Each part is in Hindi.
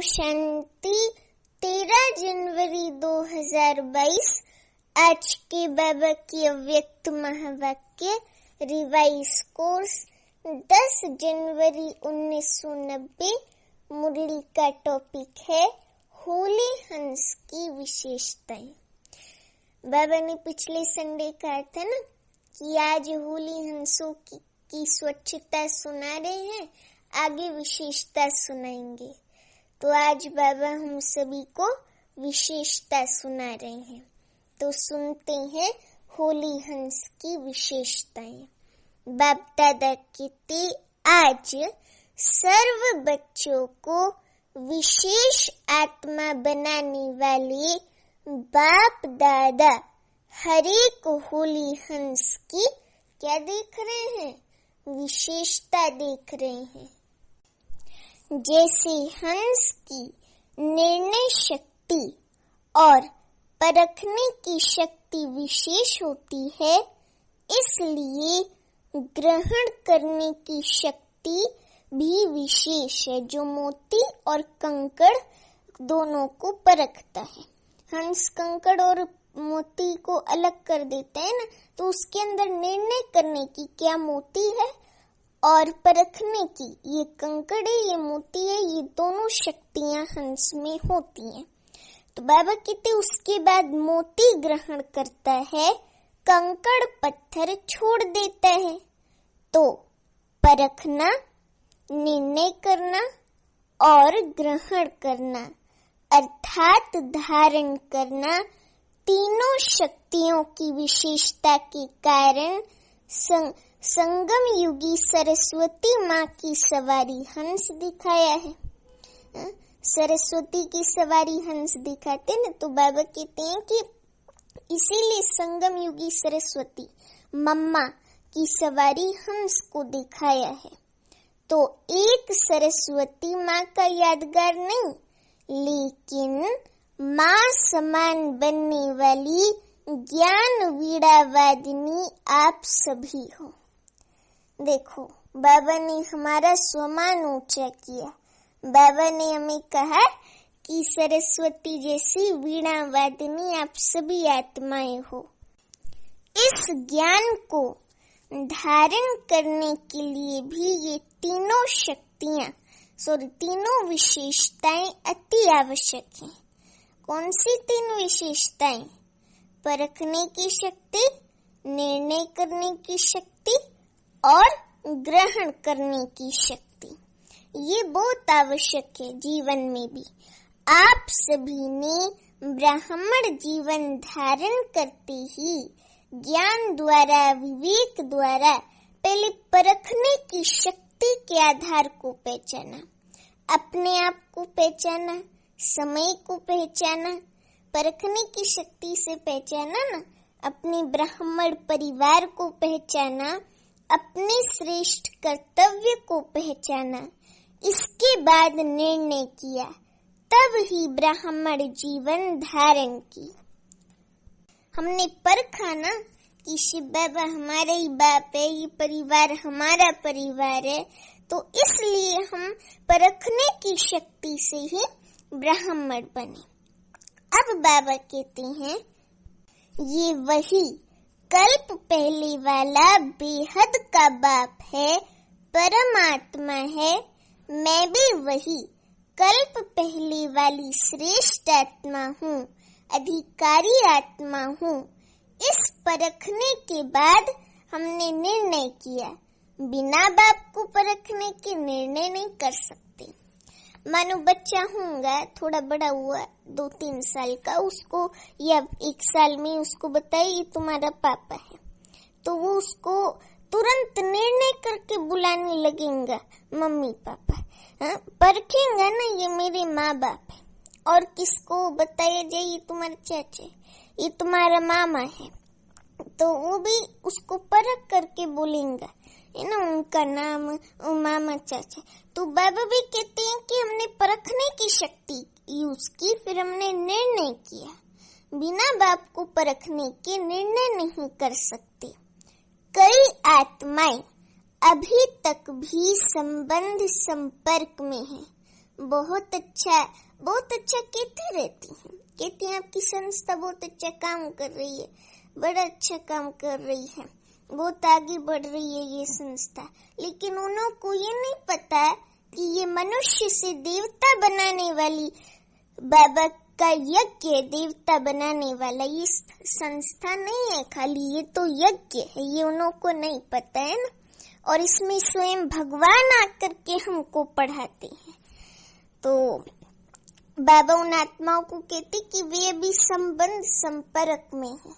शांति। 13 जनवरी 2022 आज के बाबा की अव्यक्त महावाक्य रिवाइज कोर्स 10 जनवरी 1990। मुरली का टॉपिक है होली हंस की विशेषताएं। बाबा ने पिछले संडे कहा था ना कि आज होली हंसों की स्वच्छता सुना रहे हैं, आगे विशेषता सुनाएंगे। तो आज बाबा हम सभी को विशेषता सुना रहे हैं, तो सुनते हैं होली हंस की विशेषताएं। बाप दादा कहते आज सर्व बच्चों को विशेष आत्मा बनाने वाले बाप दादा हरेक होली हंस की क्या देख रहे हैं? विशेषता देख रहे हैं। जैसे हंस की निर्णय शक्ति और परखने की शक्ति विशेष होती है, इसलिए ग्रहण करने की शक्ति भी विशेष है, जो मोती और कंकड़ दोनों को परखता है। हंस कंकड़ और मोती को अलग कर देता है ना, तो उसके अंदर निर्णय करने की क्या मोती है और परखने की ये कंकड़ है, ये मोती है, ये दोनों शक्तियां हंस में होती हैं। तो बाबा कहते उसके बाद मोती ग्रहण करता है, कंकड़ पत्थर छोड़ देता है। तो परखना, निर्णय करना और ग्रहण करना अर्थात धारण करना, तीनों शक्तियों की विशेषता के कारण संगम युगी सरस्वती माँ की सवारी हंस दिखाया है। सरस्वती की सवारी हंस दिखाते ना, तो बाबा कहते हैं कि इसीलिए संगम युगी सरस्वती मम्मा की सवारी हंस को दिखाया है। तो एक सरस्वती माँ का यादगार नहीं, लेकिन माँ समान बनने वाली ज्ञान वीणावादिनी आप सभी हो। देखो, बाबा ने हमारा स्वमान ऊंचा किया। बाबा ने हमें कहा कि सरस्वती जैसी वीणावादिनी आप सभी आत्माएं हो। इस ज्ञान को धारण करने के लिए भी ये तीनों शक्तियां तीनों विशेषताएं अति आवश्यक हैं। कौन सी तीन विशेषताएं? परखने की शक्ति, निर्णय करने की शक्ति और ग्रहण करने की शक्ति। ये बहुत आवश्यक है जीवन में भी। आप सभी ने ब्राह्मण जीवन धारण करते ही ज्ञान द्वारा, विवेक द्वारा पहले परखने की शक्ति के आधार को पहचाना, अपने आप को पहचाना, समय को पहचाना। परखने की शक्ति से पहचाना ना, अपने ब्राह्मण परिवार को पहचाना, अपने श्रेष्ठ कर्तव्य को पहचाना, इसके बाद निर्णय किया, तब ही ब्राह्मण जीवन धारण की। हमने परखा ना कि शिव बाबा हमारा ही बाप है, ये परिवार हमारा परिवार है, तो इसलिए हम परखने की शक्ति से ही ब्राह्मण बने। अब बाबा कहते हैं ये वही कल्प पहले वाला बेहद का बाप है, परमात्मा है। मैं भी वही कल्प पहले वाली श्रेष्ठ आत्मा हूँ, अधिकारी आत्मा हूँ। इस परखने के बाद हमने निर्णय किया। बिना बाप को परखने के निर्णय नहीं कर सकते। मानो बच्चा होगा, थोड़ा बड़ा हुआ 2-3 साल का, उसको या 1 साल में उसको बताए ये तुम्हारा पापा है, तो वो उसको तुरंत निर्णय करके बुलाने लगेगा मम्मी पापा। परखेगा ना ये मेरे माँ बाप है। और किसको बताया जाए ये तुम्हारा चाचा है, ये तुम्हारा मामा है, तो वो भी उसको परख करके बोलेगा, है ना, उनका नाम मामा चाचा। तो बाबा भी कहते हैं कि हमने परखने की शक्ति यूज की, फिर हमने निर्णय किया। बिना बाप को परखने के निर्णय नहीं कर सकते। कई आत्माएं अभी तक भी संबंध संपर्क में हैं, बहुत अच्छा कहती रहती हैं। कहती हैं आपकी संस्था बहुत अच्छा काम कर रही है, बड़ा अच्छा काम कर रही है, बहुत आगे बढ़ रही है ये संस्था। लेकिन उन्हों को ये नहीं पता है कि ये मनुष्य से देवता बनाने वाली बाबा का यज्ञ है, देवता बनाने वाला ये संस्था नहीं है खाली, ये तो यज्ञ है। ये उन्हों को नहीं पता है ना। और इसमें स्वयं भगवान आकर के हमको पढ़ाते हैं। तो बाबा उन आत्माओं को कहते कि वे अभी संबंध संपर्क में है।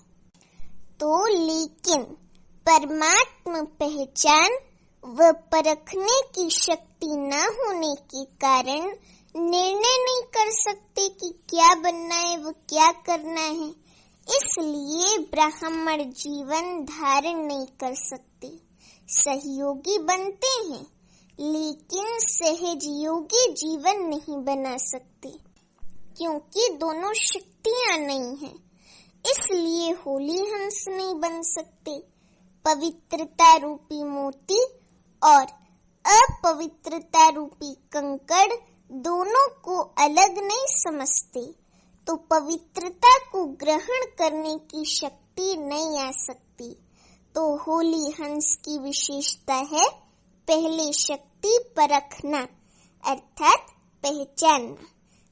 तो लेकिन परमात्मा पहचान व परखने की शक्ति न होने के कारण निर्णय नहीं कर सकते कि क्या बनना है व क्या करना है। इसलिए ब्राह्मण जीवन धारण नहीं कर सकते। सहयोगी बनते हैं लेकिन सहज योगी जीवन नहीं बना सकते, क्योंकि दोनों शक्तियां नहीं हैं। इसलिए होली हंस नहीं बन सकते। पवित्रता रूपी मोती और अपवित्रता रूपी कंकड़ दोनों को अलग नहीं समझते, तो पवित्रता को ग्रहण करने की शक्ति नहीं आ सकती। तो होली हंस की विशेषता है पहले शक्ति परखना, अर्थात पहचानना।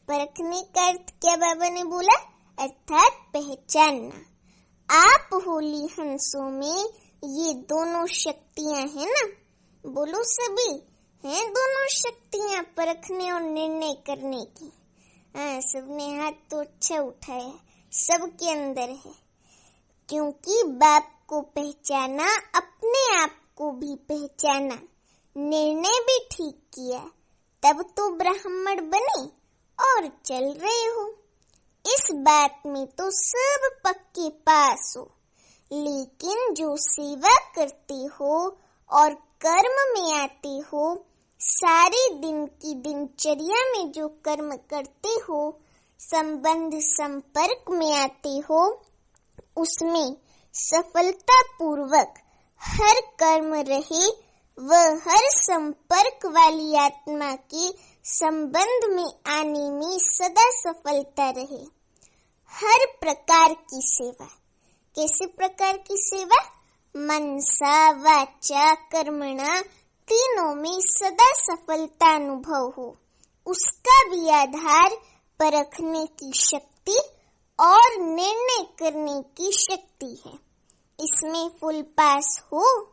परखने का अर्थ क्या बाबा ने बोला? अर्थात पहचानना। आप होली हंसों में ये दोनों शक्तियां हैं ना? बोलो सभी हैं दोनों शक्तियां, परखने और निर्णय करने की। हाँ, सबने हाथ तो अच्छा उठाया, सबके अंदर है। क्योंकि बाप को पहचाना, अपने आप को भी पहचाना, निर्णय भी ठीक किया, तब तो ब्राह्मण बने और चल रहे हो। इस बात में तो सब पक्के पास हो। लेकिन जो सेवा करते हो और कर्म में आते हो, सारे दिन की दिनचर्या में जो कर्म करते हो, संबंध संपर्क में आते हो, उसमें सफलता पूर्वक हर कर्म रहे व हर संपर्क वाली आत्मा के संबंध में आने में सदा सफलता रहे। हर प्रकार की सेवा, कैसे प्रकार की सेवा? मनसा वाचा कर्मणा, तीनों में सदा सफलता अनुभव हो, उसका भी आधार परखने की शक्ति और निर्णय करने की शक्ति है। इसमें फुल पास हो,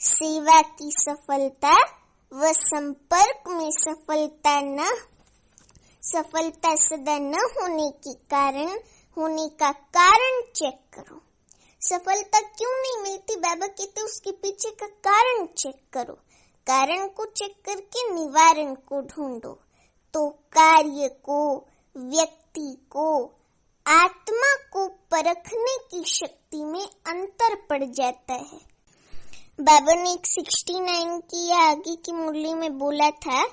सेवा की सफलता व संपर्क में सफलता सदा न होने का कारण चेक करो। सफलता क्यों नहीं मिलती? बाबा कहते उसके पीछे का कारण चेक करो। कारण को चेक करके निवारण को ढूंढो, तो कार्य को, व्यक्ति को, आत्मा को परखने की शक्ति में अंतर पड़ जाता है। बाबा ने 69 की आगे की मुरली में बोला था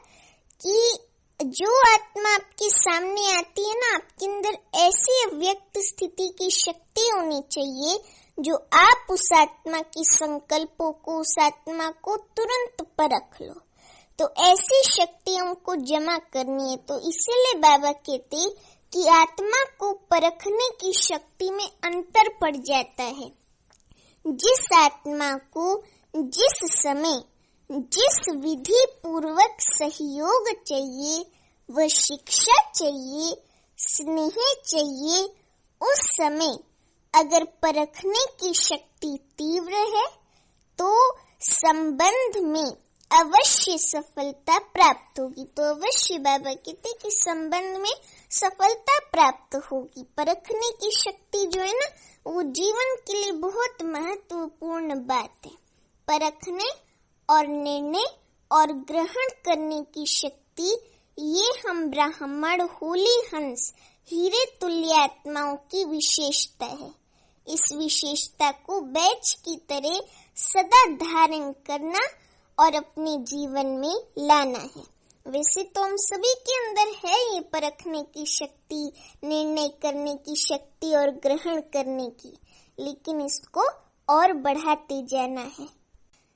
कि जो आत्मा आपके सामने आती है ना, आपके अंदर ऐसी अव्यक्त स्थिति की शक्ति होनी चाहिए जो आप उस आत्मा की संकल्पों को, उस आत्मा को तुरंत परख लो। तो ऐसी शक्ति हमको जमा करनी है। तो इसीलिए बाबा कहते कि आत्मा को परखने की शक्ति में अंतर पड़ जाता है। जिस आत्मा को जिस समय जिस विधि पूर्वक सहयोग चाहिए, व शिक्षा चाहिए, स्नेह चाहिए, उस समय अगर परखने की शक्ति तीव्र है तो संबंध में अवश्य सफलता प्राप्त होगी। तो अवश्य बाबा कहते कि संबंध में सफलता प्राप्त होगी। परखने की शक्ति जो है ना, वो जीवन के लिए बहुत महत्वपूर्ण बात है। परखने और निर्णय और ग्रहण करने की शक्ति, ये हम ब्राह्मण होली हंस हीरे तुल्य आत्माओं की विशेषता है। इस विशेषता को बैच की तरह सदा धारण करना और अपने जीवन में लाना है। वैसे तो हम सभी के अंदर है ये परखने की शक्ति, निर्णय करने की शक्ति और ग्रहण करने की, लेकिन इसको और बढ़ाते जाना है।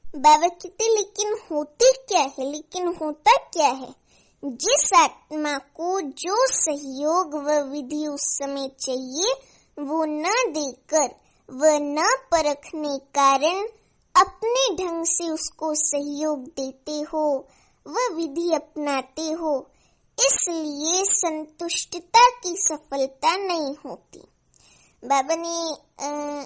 बाबा कहते लेकिन होती क्या है, लेकिन होता क्या है? जिस आत्मा को जो सहयोग व विधि उस समय चाहिए वो न देकर व न परखने कारण अपने ढंग से उसको सहयोग देते हो व विधि अपनाते हो, इसलिए संतुष्टता की सफलता नहीं होती। बाबा ने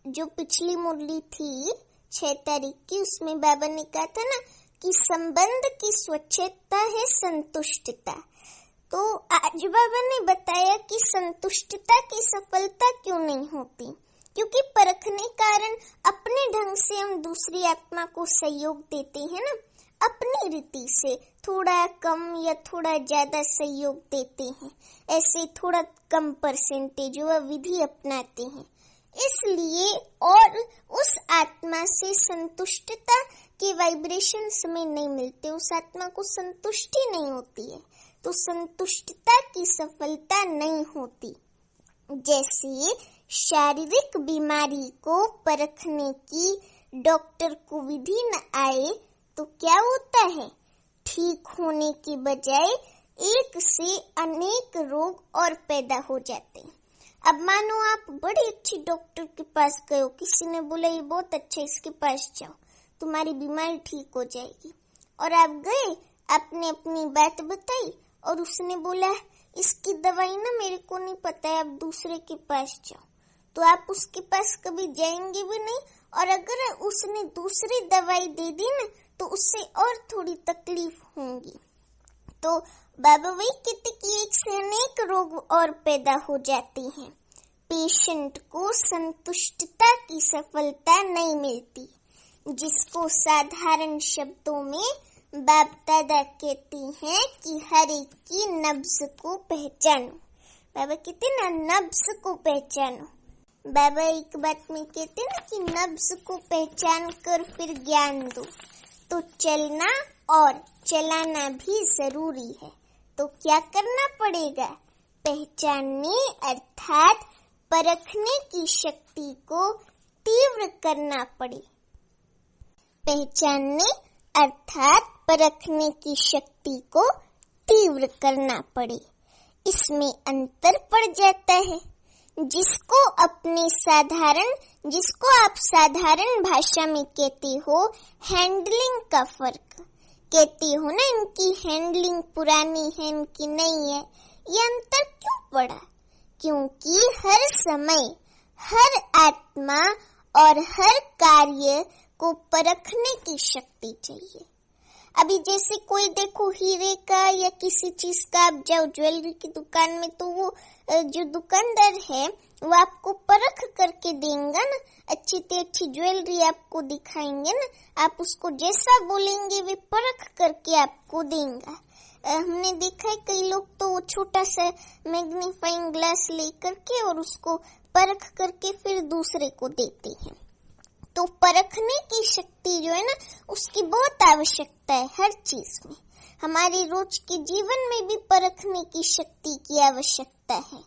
जो पिछली मुरली थी 6 तारीख की, उसमें बाबा ने कहा था ना कि संबंध की स्वच्छता है संतुष्टता। तो आज बाबा ने बताया कि संतुष्टता की सफलता क्यों नहीं होती, क्योंकि परखने कारण अपने ढंग से हम दूसरी आत्मा को सहयोग देते हैं ना, अपनी रीति से थोड़ा कम या थोड़ा ज्यादा सहयोग देते हैं, ऐसे थोड़ा कम परसेंटेज व विधि अपनाते हैं, इसलिए और उस आत्मा से संतुष्टता के वाइब्रेशंस में नहीं मिलते, उस आत्मा को संतुष्टि नहीं होती है, तो संतुष्टता की सफलता नहीं होती। जैसे शारीरिक बीमारी को परखने की डॉक्टर को विधि न आए तो क्या होता है, ठीक होने के बजाय एक से अनेक रोग और पैदा हो जाते हैं। अब मानो आप बड़े अच्छे डॉक्टर के पास गए हो, किसी ने बोला ये बहुत अच्छा, इसके पास जाओ, तुम्हारी बीमारी ठीक हो जाएगी, और आप गए, आपने अपनी बात बताई और उसने बोला इसकी दवाई ना मेरे को नहीं पता है, आप दूसरे के पास जाओ, तो आप उसके पास कभी जाएंगे भी नहीं, और अगर उसने दूसरी दवाई दे दी ना तो उससे और थोड़ी तकलीफ होंगी। तो बाबा वही कहते कि एक से अनेक रोग और पैदा हो जाते हैं। पेशेंट को संतुष्टता की सफलता नहीं मिलती, जिसको साधारण शब्दों में बाप दादा कहते हैं कि हर एक की नब्ज को पहचानो। बाबा कहते ना नब्ज को पहचानो। बाबा एक बात में कहते ना कि नब्ज को पहचान कर फिर ज्ञान दो, तो चलना और चलाना भी जरूरी है। तो क्या करना पड़ेगा, पहचानने अर्थात परखने की शक्ति को तीव्र करना पड़े। पहचानने अर्थात परखने की शक्ति को तीव्र करना पड़े, इसमें अंतर पड़ जाता है। जिसको आप साधारण भाषा में कहते हो हैंडलिंग का फर्क, कहते हो ना इनकी हैंडलिंग पुरानी है इनकी नहीं है, ये अंतर क्यों पड़ा, क्योंकि हर समय हर आत्मा और हर कार्य को परखने की शक्ति चाहिए। अभी जैसे कोई देखो हीरे का या किसी चीज का, आप जाओ ज्वेलरी की दुकान में तो वो जो दुकानदार है वो आपको परख करके देंगे ना, अच्छी से अच्छी ज्वेलरी आपको दिखाएंगे ना, आप उसको जैसा बोलेंगे वे परख करके आपको देंगे। हमने देखा है कई लोग तो वो छोटा सा मैग्नीफाइंग ग्लास लेकर के और उसको परख करके फिर दूसरे को देते हैं। तो परखने की शक्ति जो है ना उसकी बहुत आवश्यकता है हर चीज में। हमारे रोज के जीवन में भी परखने की शक्ति की आवश्यकता है।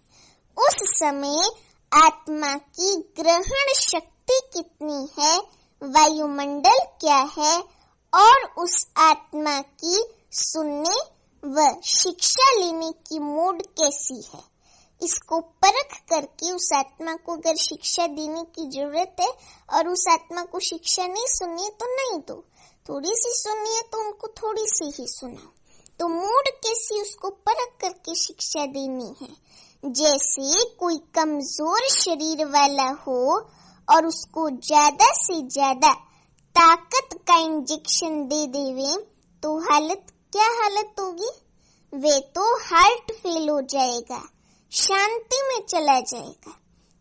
उस समय आत्मा की ग्रहण शक्ति कितनी है, वायुमंडल क्या है, और उस आत्मा की सुनने व शिक्षा लेने की मूड कैसी है, इसको परख करके उस आत्मा को अगर शिक्षा देने की जरूरत है और उस आत्मा को शिक्षा नहीं सुनिए तो नहीं दो, थोड़ी सी सुनिए तो उनको थोड़ी सी ही सुनाओ। तो मूड कैसी उसको परख करके शिक्षा देनी है। जैसे कोई कमजोर शरीर वाला हो और उसको ज्यादा से ज्यादा ताकत का इंजेक्शन दे देवे तो क्या हालत होगी, वे तो हार्ट फेल हो जाएगा, शांति में चला जाएगा,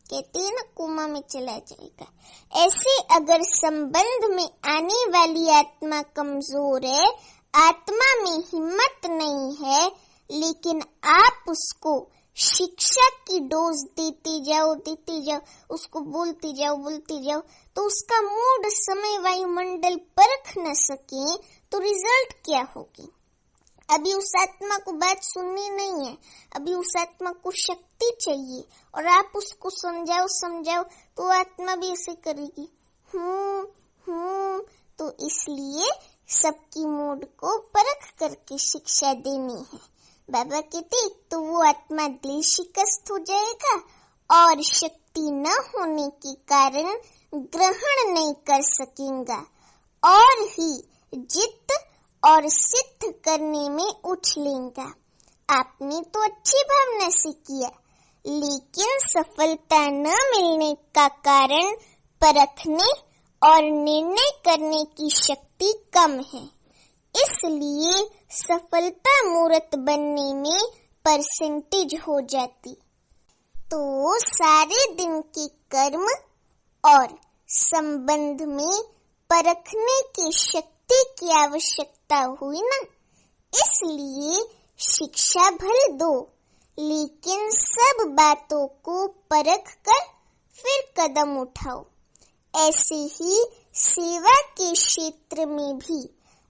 कहते हैं ना कोमा में चला जाएगा। ऐसे अगर संबंध में आने वाली आत्मा कमजोर है, आत्मा में हिम्मत नहीं है, लेकिन आप उसको शिक्षा की डोज देते जाओ, उसको बोलते जाओ, तो उसका मूड समय वायुमंडल परख न सके तो रिजल्ट क्या होगी। अभी उस आत्मा को बात सुननी नहीं है, अभी उस आत्मा को शक्ति चाहिए और आप उसको समझाओ तो आत्मा भी ऐसे करेगी तो इसलिए सबकी मूड को परख करके शिक्षा देनी है। बाबा कहते तो वो आत्मा दिल शिकस्त हो जाएगा और शक्ति न होने के कारण ग्रहण नहीं कर सकेगा और ही जित और सिद्ध करने में उछलेगा। आपने तो अच्छी भावना से किया, लेकिन सफलता न मिलने का कारण परखने और निर्णय करने की शक्ति कम है, इसलिए सफलता मूर्त बनने में परसेंटेज हो जाती। तो सारे दिन के कर्म और संबंध में परखने की शक्ति की आवश्यकता हुई ना, इसलिए शिक्षा भले दो, लेकिन सब बातों को परख कर फिर कदम उठाओ। ऐसे ही सेवा के क्षेत्र में भी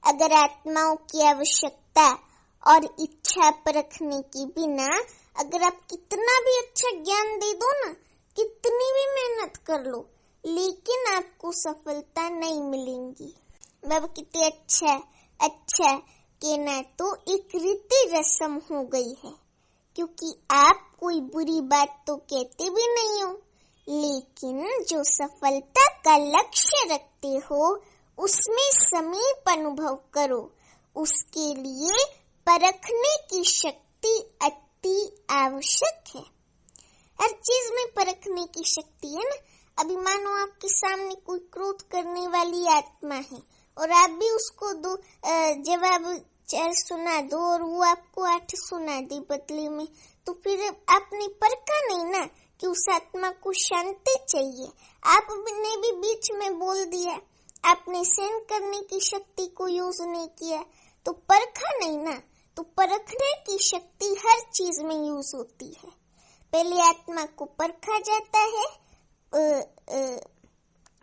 अगर आत्माओं की आवश्यकता और इच्छा परखने के बिना अगर आप कितना भी अच्छा ज्ञान दे दो ना, कितनी भी मेहनत कर लो, लेकिन आपको सफलता नहीं मिलेगी। बाबा कितने अच्छा कहना तो एक रीति रस्म हो गई है, क्योंकि आप कोई बुरी बात तो कहते भी नहीं हो, लेकिन जो सफलता का लक्ष्य रखते हो उसमें समीप अनुभव करो। उसके लिए परखने की शक्ति अति आवश्यक है। हर चीज में परखने की शक्ति है ना। अभी मानो आपके सामने कोई क्रोध करने वाली आत्मा है और आप भी उसको दो जवाब 4 सुना दो और वो आपको 8 सुना दे बदले में, तो फिर आपने परखा नहीं ना कि उस आत्मा को शांति चाहिए। आपने भी बीच में बोल दिया, आपने सहन करने की शक्ति को यूज नहीं किया, तो परखा नहीं ना। तो परखने की शक्ति हर चीज में यूज होती है। पहले आत्मा को परखा जाता है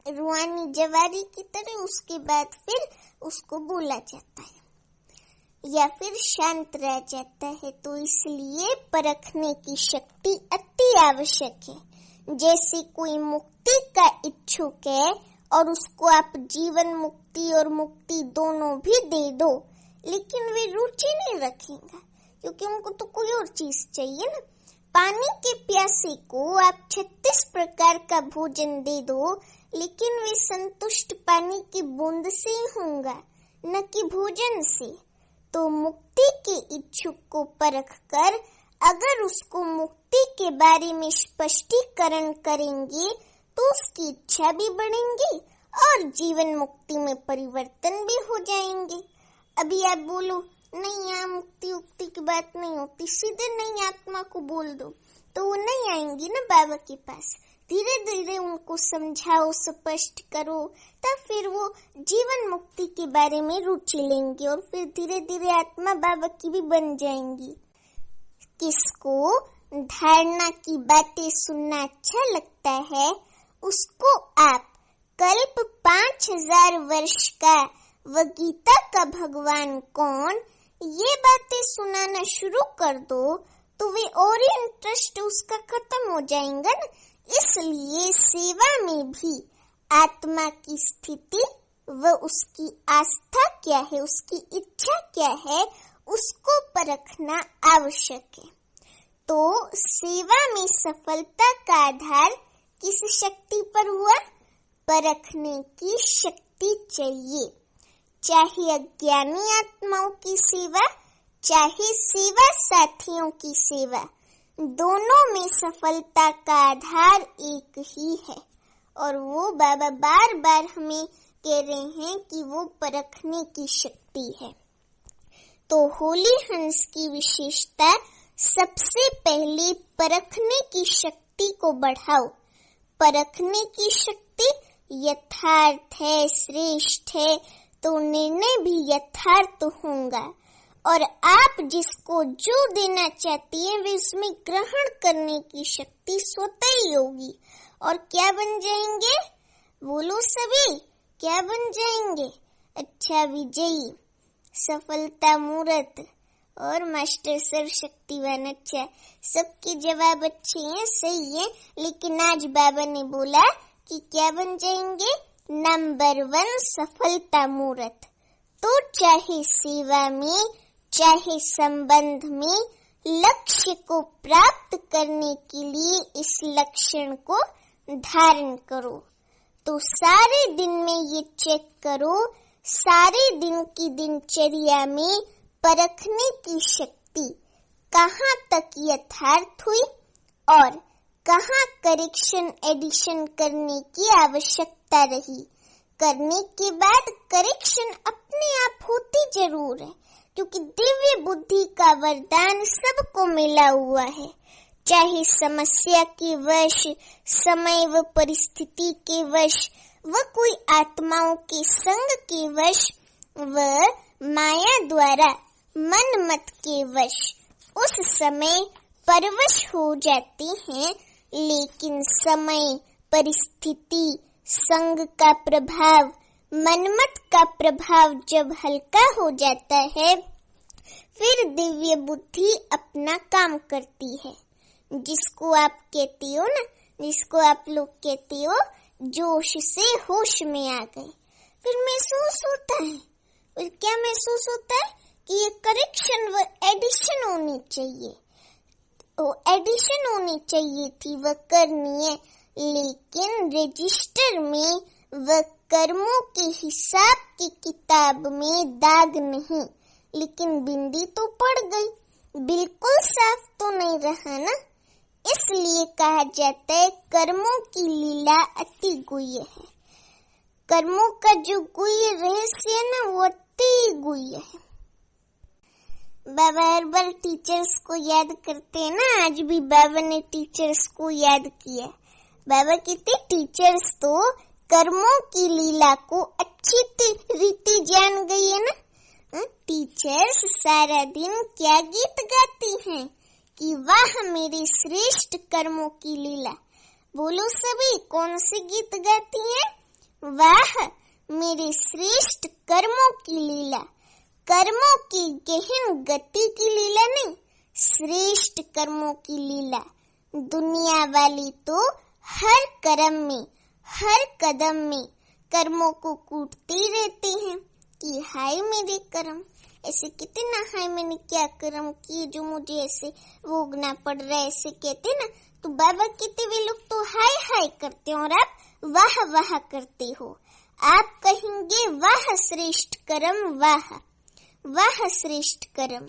रूहानी जवारी की तरह, उसके बाद फिर उसको बोला जाता है या फिर शांत रह जाता है। तो इसलिए परखने की शक्ति अति आवश्यक है। जैसे कोई मुक्ति का इच्छुक है और उसको आप जीवन मुक्ति और मुक्ति दोनों भी दे दो, लेकिन वे रुचि नहीं रखेगा, क्योंकि उनको तो कोई और चीज चाहिए ना। पानी के प्यासे को आप 36 प्रकार का भोजन दे दो, लेकिन वे संतुष्ट पानी की बूंद से ही होगा, न कि भोजन से। तो मुक्ति के इच्छुक को परख कर अगर उसको मुक्ति के बारे में स्पष्टीकरण करेंगे तो उसकी इच्छा भी बढ़ेंगी और जीवन मुक्ति में परिवर्तन भी हो जाएंगे। अभी आप बोलो नहीं, यहाँ मुक्ति उक्ति की बात नहीं होती, सीधे नहीं आत्मा को बोल दो, तो वो नहीं आएंगी ना बाबा के पास। धीरे धीरे उनको समझाओ, स्पष्ट करो, तब फिर वो जीवन मुक्ति के बारे में रुचि लेंगे और फिर धीरे धीरे आत्मा बाबा की भी बन जाएंगी। किसको धारणा की बातें सुनना अच्छा लगता है, उसको आप कल्प 5000 वर्ष का व गीता का भगवान कौन, ये बातें सुनाना शुरू कर दो, तो वे और ही इंटरेस्ट उसका खत्म हो जाएगा ना। इसलिए सेवा में भी आत्मा की स्थिति व उसकी आस्था क्या है, उसकी इच्छा क्या है, उसको परखना आवश्यक है। तो सेवा में सफलता का आधार किस शक्ति पर हुआ? परखने की शक्ति चाहिए। चाहे अज्ञानी आत्माओं की सेवा, चाहे सेवा साथियों की सेवा, दोनों में सफलता का आधार एक ही है। और वो बाबा बार बार हमें कह रहे हैं कि वो परखने की शक्ति है। तो होली हंस की विशेषता सबसे पहले परखने की शक्ति को बढ़ाओ। परखने की शक्ति यथार्थ है, श्रेष्ठ है, तो निर्णय भी यथार्थ होगा और आप जिसको जो देना चाहती हैं वे उसमें ग्रहण करने की शक्ति स्वतः ही होगी। और क्या बन जाएंगे? बोलो सभी, क्या बन जाएंगे? अच्छा, विजयी, सफलता मूर्त और मास्टर सर्वशक्तिवान। अच्छा, सबके जवाब अच्छे हैं, सही है, लेकिन आज बाबा ने बोला कि क्या बन जाएंगे? नंबर 1 सफलता मूर्त। तो चाहे सेवा में चाहे संबंध में लक्ष्य को प्राप्त करने के लिए इस लक्षण को धारण करो। तो सारे दिन में ये चेक करो, सारे दिन की दिनचर्या में परखने की शक्ति कहाँ तक यथार्थ हुई और कहाँ करेक्शन एडिशन करने की आवश्यकता रही। करने के बाद करेक्शन अपने आप होती जरूर है, क्योंकि दिव्य बुद्धि का वरदान सबको मिला हुआ है। चाहे समस्या के वश, समय व परिस्थिति के वश, व कोई आत्माओं के संग के वश व माया द्वारा मन मत के वश उस समय परवश हो जाते हैं, लेकिन समय, परिस्थिति, संग का प्रभाव, मनमत का प्रभाव जब हल्का हो जाता है, फिर दिव्य बुद्धि अपना काम करती है। जिसको आप कहते हो ना, जिसको आप लोग कहते हो जोश से होश में आ गए, फिर महसूस होता है। और क्या महसूस होता है कि ये करेक्शन व एडिशन होनी चाहिए, वो एडिशन होनी चाहिए थी, वह करनी है, लेकिन रजिस्टर में व कर्मों के हिसाब की किताब में दाग नहीं, लेकिन बिंदी तो पड़ गई, बिल्कुल साफ तो नहीं रहा ना। इसलिए कहा जाता है कर्मों की लीला अति गुह्य है। कर्मों का जो गुह्य रहस्य है ना, वो अति गुह्य है। बाबा हर बार टीचर्स को याद करते हैं ना, आज भी बाबा ने टीचर्स को याद किया। बाबा कहते टीचर्स तो कर्मों की लीला को अच्छी रीति जान गई है ना। टीचर्स सारा दिन क्या गीत गाती हैं कि वाह मेरे श्रेष्ठ कर्मों की लीला। बोलो सभी, कौन से गीत गाती हैं? वाह मेरे श्रेष्ठ कर्मों की लीला। कर्मों की गहन गति की लीला नहीं, श्रेष्ठ कर्मों की लीला। दुनिया वाली तो हर कर्म में, हर कदम में कर्मों को कूटते रहते हैं कि हाय मेरे कर्म, ऐसे कितना हाय मैंने क्या कर्म किए जो मुझे ऐसे भोगना पड़ रहा है, ऐसे कहते ना। तो बाबा कहते वे लोग तो हाय हाय करते हो और आप वाह वाह करते हो। आप कहेंगे वाह श्रेष्ठ कर्म, वाह वाह श्रेष्ठ कर्म।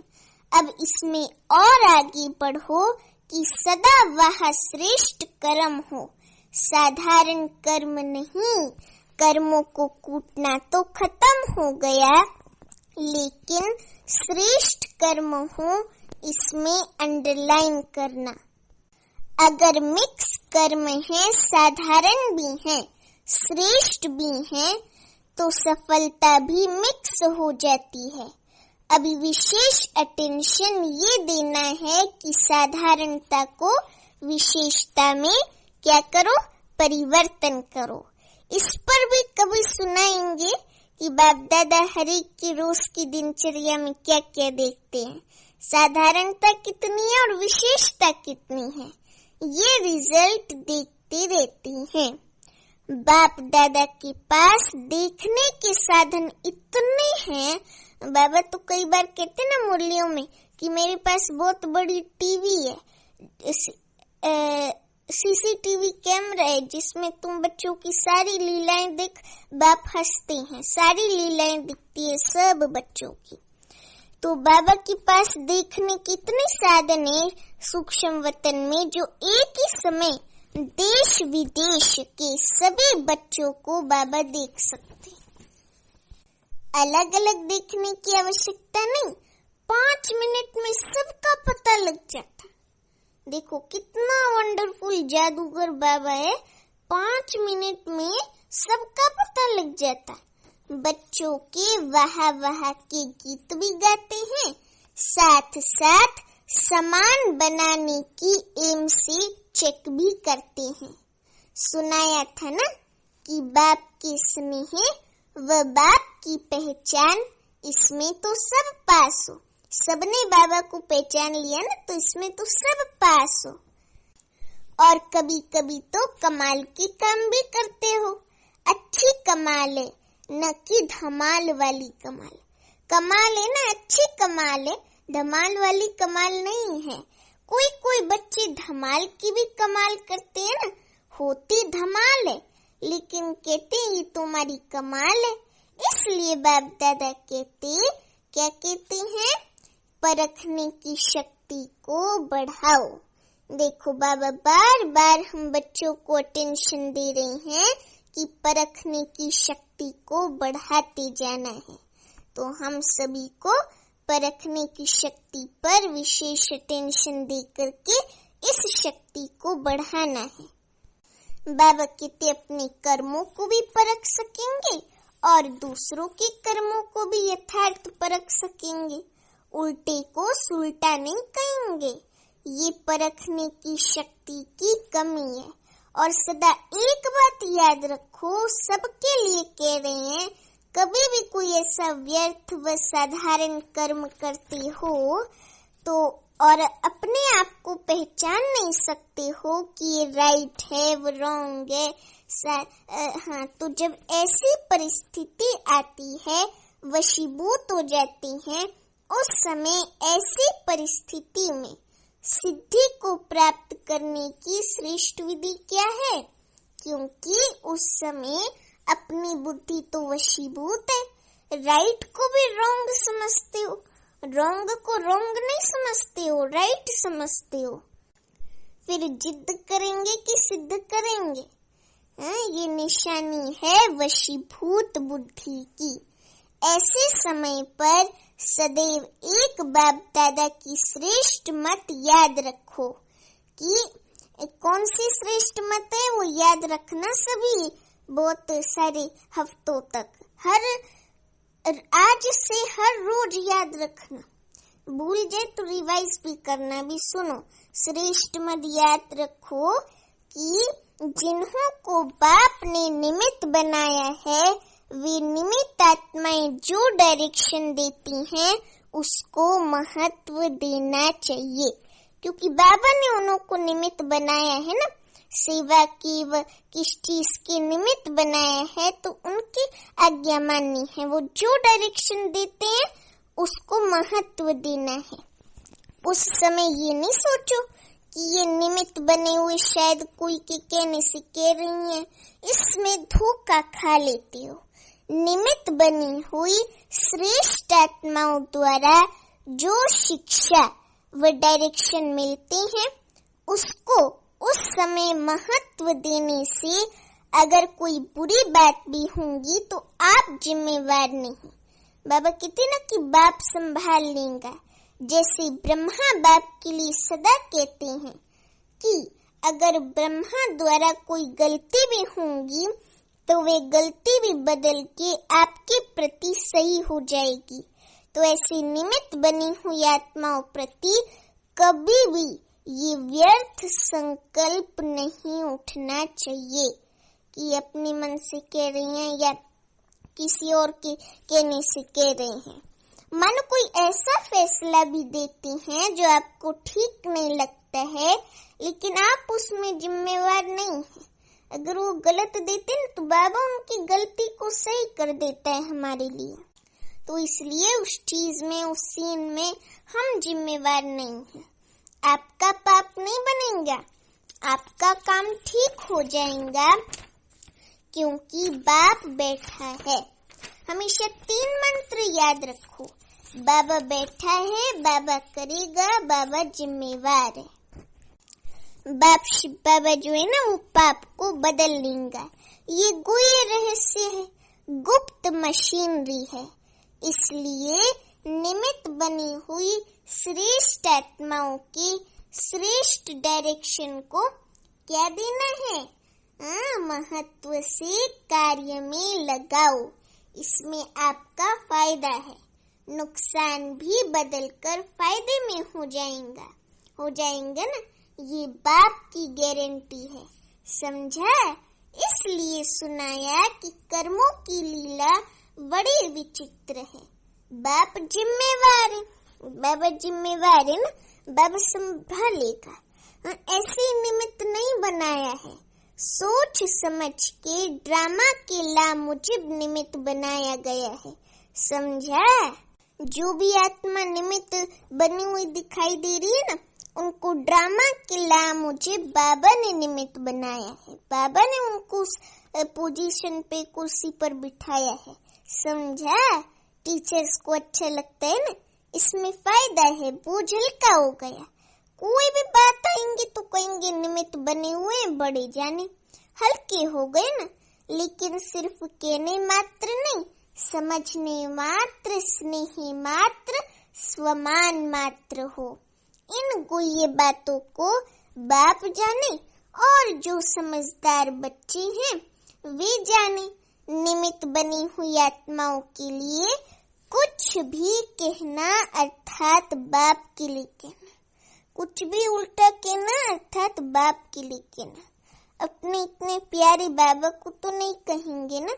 अब इसमें और आगे बढ़ो कि सदा वाह श्रेष्ठ कर्म हो, साधारण कर्म नहीं। कर्मों को कूटना तो खत्म हो गया, लेकिन श्रेष्ठ कर्म हो इसमें अंडरलाइन करना। अगर मिक्स कर्म है, साधारण भी है, श्रेष्ठ भी है, तो सफलता भी मिक्स हो जाती है। अभी विशेष अटेंशन ये देना है कि साधारणता को विशेषता में क्या करो, परिवर्तन करो। इस पर भी कभी सुनाएंगे कि बाप दादा हर एक की रोज की दिनचर्या में क्या क्या देखते हैं, साधारणता कितनी है और विशेषता कितनी है, ये रिजल्ट देखते रहते हैं। बाप दादा के पास देखने के साधन इतने हैं। बाबा तो कई बार कहते ना मुरलियों में कि मेरे पास बहुत बड़ी टीवी है, सीसीटीवी कैमरा है, जिसमें तुम बच्चों की सारी लीलाएं देख। बाप हंसते हैं, सारी लीलाएं दिखती है सब बच्चों की। तो बाबा के पास देखने के इतने साधन है सूक्ष्म वतन में, जो एक ही समय देश विदेश के सभी बच्चों को बाबा देख सकते। अलग अलग देखने की आवश्यकता नहीं, 5 मिनट में सबका पता लग जाता। देखो कितना वंडरफुल जादूगर बाबा है, 5 मिनट में सबका पता लग जाता। बच्चों के वाह वाह के गीत भी गाते हैं, साथ साथ सामान बनाने की एम से चेक भी करते हैं। सुनाया था ना कि बाप के स्नेह व बाप की पहचान, इसमें तो सब पास हो। सबने बाबा को पहचान लिया ना, तो इसमें तो सब पास हो। और कभी कभी तो कमाल के काम भी करते हो। अच्छी कमाल है, न कि धमाल वाली कमाल। कमाल है ना, अच्छी कमाल है, धमाल वाली कमाल नहीं है। कोई कोई बच्चे धमाल की भी कमाल करते हैं ना, होती धमाल है लेकिन कहते ये तुम्हारी कमाल है। इसलिए बाप दादा क्या कहते हैं, परखने की शक्ति को बढ़ाओ। देखो बाबा बार बार हम बच्चों को अटेंशन दे रहे हैं कि परखने की शक्ति को बढ़ाते जाना है। तो हम सभी को परखने की शक्ति पर विशेष अटेंशन दे करके इस शक्ति को बढ़ाना है। बाबा कहते अपने कर्मों को भी परख सकेंगे और दूसरों के कर्मों को भी यथार्थ परख सकेंगे, उल्टे को सुलटा नहीं कहेंगे। ये परखने की शक्ति की कमी है। और सदा एक बात याद रखो, सबके लिए कह रहे हैं, कभी भी कोई ऐसा व्यर्थ व साधारण कर्म करते हो तो और अपने आप को पहचान नहीं सकते हो कि ये राइट है वो रॉन्ग है, हाँ, तो जब ऐसी परिस्थिति आती है, वशीभूत हो जाती हैं, उस समय ऐसी परिस्थिति में सिद्धि को प्राप्त करने की श्रेष्ठ विधि क्या है? क्योंकि उस समय अपनी बुद्धि तो वशीभूत है, राइट को भी रॉन्ग समझते हो, रॉन्ग को रॉन्ग नहीं समझते हो, राइट समझते हो। फिर जिद करेंगे कि सिद्ध करेंगे, ये निशानी है वशीभूत बुद्धि की। ऐसे समय पर सदैव एक बाप दादा की श्रेष्ठ मत याद रखो कि कौन सी श्रेष्ठ मत है, वो याद रखना सभी बहुत सारे हफ्तों तक, आज से हर रोज याद रखना, भूल जाए तो रिवाइज भी करना भी। सुनो, श्रेष्ठ मत याद रखो कि जिन्हों को बाप ने निमित्त बनाया है, वे निमित्त आत्माएं जो डायरेक्शन देती हैं उसको महत्व देना चाहिए, क्योंकि बाबा ने उन्हों को निमित्त बनाया है ना, सेवा की व किस चीज के निमित्त बनाया है, तो उनकी आज्ञा माननी है। वो जो डायरेक्शन देते हैं उसको महत्व देना है। उस समय ये नहीं सोचो कि ये निमित्त बने हुए शायद कोई के कहने से कह रही हैं, इसमें धोखा खा लेते हो। निमित्त बनी हुई श्रेष्ठ आत्माओं द्वारा जो शिक्षा व डायरेक्शन मिलते हैं उसको उस समय महत्व देने से अगर कोई बुरी बात भी होंगी तो आप जिम्मेवार नहीं। बाबा कहते ना कि बाप संभाल लेगा, जैसे ब्रह्मा बाप के लिए सदा कहते हैं कि अगर ब्रह्मा द्वारा कोई गलती भी होंगी तो वे गलती भी बदल के आपके प्रति सही हो जाएगी। तो ऐसी निमित्त बनी हुई आत्माओं प्रति कभी भी ये व्यर्थ संकल्प नहीं उठना चाहिए कि अपने मन से कह रही हैं या किसी और के कहने से कह रहे हैं। मानो कोई ऐसा फैसला भी देते हैं जो आपको ठीक नहीं लगता है, लेकिन आप उसमें जिम्मेवार नहीं हैं। अगर वो गलत देते हैं तो बाबा उनकी गलती को सही कर देता है हमारे लिए। तो इसलिए उस चीज में, उस सीन में हम जिम्मेवार नहीं हैं। आपका पाप नहीं बनेगा, आपका काम ठीक हो जाएगा, क्योंकि बाप बैठा है। हमेशा 3 मंत्र याद रखो, बाबा बैठा है, बाबा करेगा, बाबा जिम्मेवार है। बाप शिव बाबा जो है ना, वो पाप को बदल लेगा। ये गुह्य रहस्य है, गुप्त मशीनरी है। इसलिए निमित्त बनी हुई श्रेष्ठ आत्माओं की श्रेष्ठ डायरेक्शन को क्या देना है? महत्व से कार्य में लगाओ, इसमें आपका फायदा है। नुकसान भी बदलकर फायदे में हो जाएगा ना, ये बाप की गारंटी है। समझा? इसलिए सुनाया कि कर्मों की लीला बड़ी विचित्र है। बाप जिम्मेवार है, बाबा जिम्मेवार है ना, बाबा संभालेगा। ऐसे निमित्त नहीं बनाया है, सोच समझ के ड्रामा के लामुजिब निमित्त बनाया गया है। समझा? जो भी आत्मा निमित्त बनी हुई दिखाई दे रही है ना, उनको ड्रामा के ला मुझे बाबा ने निमित्त बनाया है। बाबा ने उनको उस पोजीशन पे, कुर्सी पर बिठाया है। समझा? टीचर्स को अच्छा लगता है ना, इसमें फायदा है, बोझ हल्का हो गया। कोई भी बात आएंगे तो कहेंगे निमित्त बने हुए बड़े जाने, हल्के हो गए ना। लेकिन सिर्फ कहने मात्र नहीं, समझने मात्र, स्नेही मात्र, स्वमान मात्र हो। इन गुह्य बातों को बाप जाने और जो समझदार बच्चे हैं वे जाने। निमित्त बनी हुई आत्माओं के लिए कुछ भी कहना अर्थात बाप के लिए कहना, कुछ भी उल्टा कहना अर्थात बाप के लिए कहना। अपने इतने प्यारे बाबा को तो नहीं कहेंगे ना,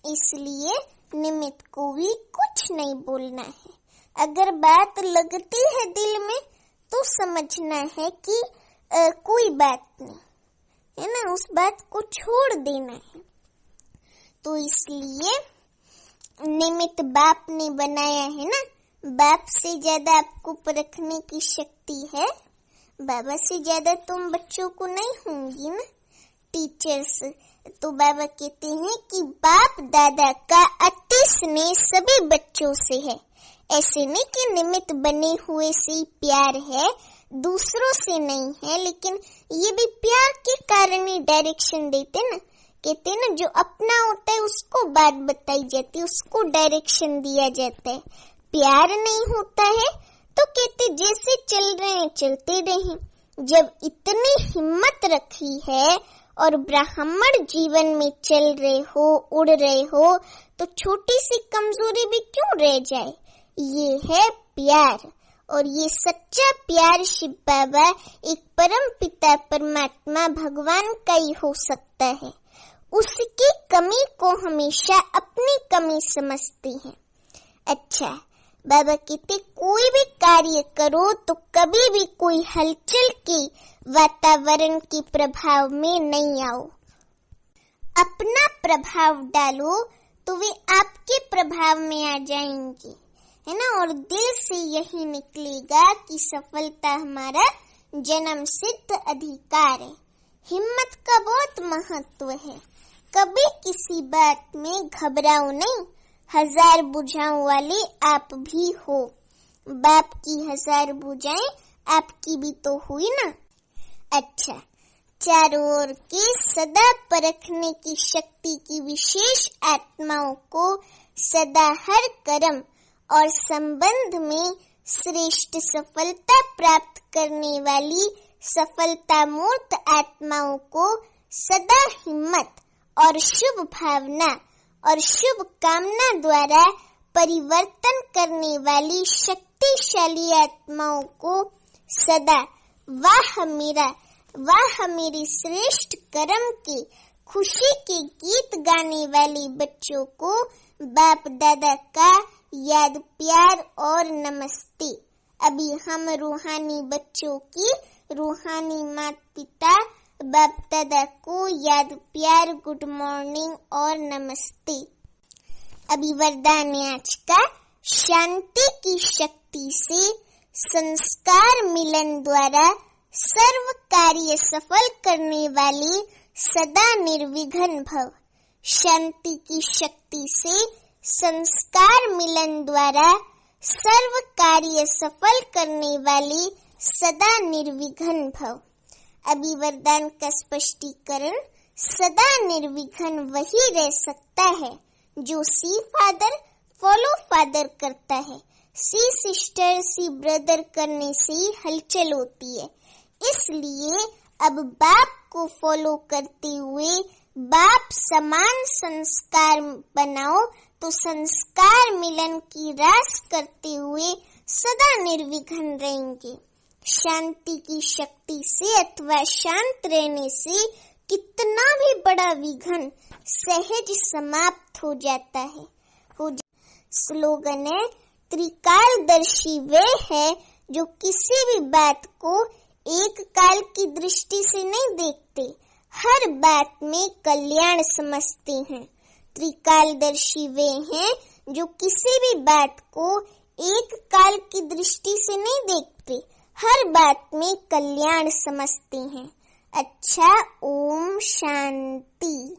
इसलिए निमित्त को भी कुछ नहीं बोलना है। अगर बात लगती है दिल में तो समझना है कि कोई बात नहीं है ना, उस बात को छोड़ देना है। तो इसलिए निमित्त बाप ने बनाया है ना। बाप से ज्यादा आपको परखने की शक्ति है, बाबा से ज्यादा तुम बच्चों को नहीं होंगी ना। टीचर्स तो बाबा कहते हैं कि बाप दादा का अति स्नेह सभी बच्चों से है। ऐसे नहीं कि निमित्त बने हुए से ही प्यार है, दूसरों से नहीं है, लेकिन ये भी प्यार के कारण ही डायरेक्शन देते ना। कहते ना जो अपना होता है उसको बात बताई जाती है, उसको डायरेक्शन दिया जाता है। प्यार नहीं होता है तो कहते जैसे चल रहे हैं चलते रहें। जब इतनी हिम्मत रखी है और ब्राह्मण जीवन में चल रहे हो, उड़ रहे हो, तो छोटी सी कमजोरी भी क्यों रह जाए। ये है प्यार, और ये सच्चा प्यार शिव बाबा एक परम पिता परमात्मा भगवान का ही हो सकता है। उसकी कमी को हमेशा अपनी कमी समझते हैं। अच्छा, बाबा कहते कोई भी कार्य करो तो कभी भी कोई हलचल के वातावरण के प्रभाव में नहीं आओ। अपना प्रभाव डालो तो वे आपके प्रभाव में आ जाएंगे, है ना। और दिल से यही निकलेगा कि सफलता हमारा जन्म सिद्ध अधिकार है। हिम्मत का बहुत महत्व है। कभी किसी बात में घबराओ नहीं। 1000 भुजाओं वाले आप भी हो। बाप की 1000 भुजाएं आपकी भी तो हुई ना। अच्छा, चारों ओर के सदा परखने की शक्ति की विशेष आत्माओं को सदा हर कर्म और संबंध में श्रेष्ठ सफलता प्राप्त करने वाली सफलता मूर्त आत्माओं को सदा हिम्मत और शुभ भावना और शुभ कामना द्वारा परिवर्तन करने वाली शक्तिशाली आत्माओं को सदा वाह मेरे श्रेष्ठ कर्म के खुशी के गीत गाने वाले बच्चों को बाप दादा का याद प्यार और नमस्ते। अभी हम रूहानी बच्चों की रूहानी माता पिता बाप दादा को याद प्यार गुड मॉर्निंग और नमस्ते। अभी वरदान आज का शांति की शक्ति से संस्कार मिलन द्वारा सर्व कार्य सफल करने वाली सदा निर्विघ्न भव। शांति की शक्ति से संस्कार मिलन द्वारा सर्व कार्य सफल करने वाली सदा निर्विघ्न भव। अभी वरदान का स्पष्टीकरण। सदा निर्विघ्न वही रह सकता है जो सी फादर फॉलो फादर करता है। सी सिस्टर सी ब्रदर करने से ही हलचल होती है। इसलिए अब बाप को फॉलो करते हुए बाप समान संस्कार बनाओ तो संस्कार मिलन की रास करते हुए सदा निर्विघ्न रहेंगे। शांति की शक्ति से अथवा शांत रहने से कितना भी बड़ा विघ्न सहज समाप्त हो जाता है। स्लोगन है, त्रिकालदर्शी वे है जो किसी भी बात को एक काल की दृष्टि से नहीं देखते, हर बात में कल्याण समझते हैं। त्रिकालदर्शी वे हैं जो किसी भी बात को एक काल की दृष्टि से नहीं देखते, हर बात में कल्याण समझते हैं। अच्छा, ओम शांति।